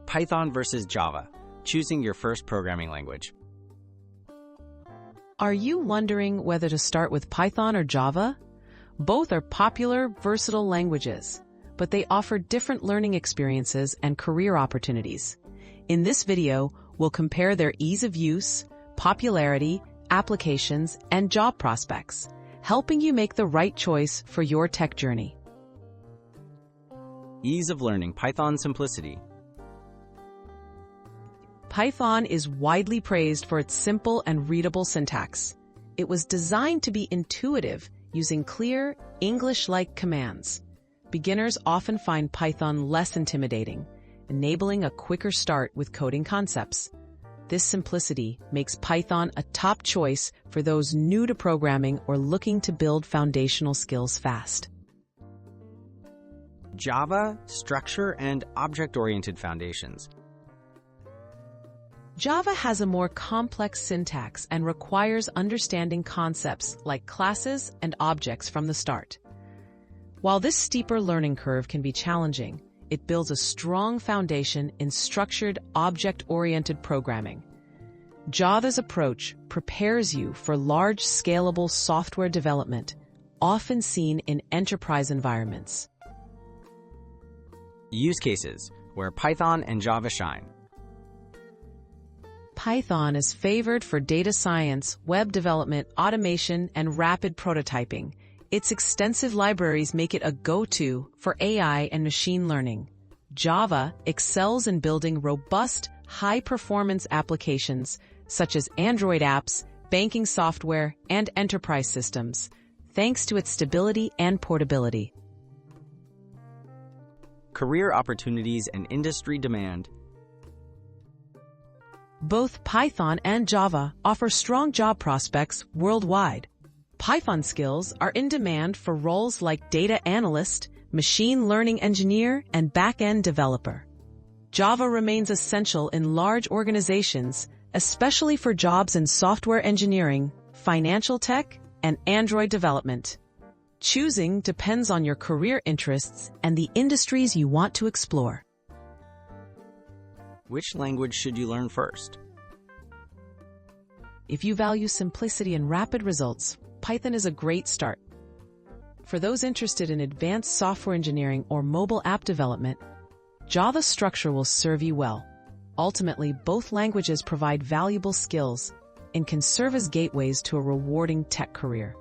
Python versus Java, choosing your first programming language. Are you wondering whether to start with Python or Java? Both are popular, versatile languages, but they offer different learning experiences and career opportunities. In this video, we'll compare their ease of use, popularity, applications, and job prospects, helping you make the right choice for your tech journey. Ease of learning, Python simplicity. Python is widely praised for its simple and readable syntax. It was designed to be intuitive, using clear, English-like commands. Beginners often find Python less intimidating, enabling a quicker start with coding concepts. This simplicity makes Python a top choice for those new to programming or looking to build foundational skills fast. Java, structure, and object-oriented foundations. Java has a more complex syntax and requires understanding concepts like classes and objects from the start. While this steeper learning curve can be challenging, it builds a strong foundation in structured, object-oriented programming. Java's approach prepares you for large, scalable software development, often seen in enterprise environments. Use cases where Python and Java shine. Python is favored for data science, web development, automation, and rapid prototyping. Its extensive libraries make it a go-to for AI and machine learning. Java excels in building robust, high-performance applications such as Android apps, banking software, and enterprise systems, thanks to its stability and portability. Career opportunities and industry demand. Both Python and Java offer strong job prospects worldwide. Python skills are in demand for roles like data analyst, machine learning engineer, and back-end developer. Java remains essential in large organizations, especially for jobs in software engineering, financial tech, and Android development. Choosing depends on your career interests and the industries you want to explore. Which language should you learn first? If you value simplicity and rapid results, Python is a great start. For those interested in advanced software engineering or mobile app development, Java's structure will serve you well. Ultimately, both languages provide valuable skills and can serve as gateways to a rewarding tech career.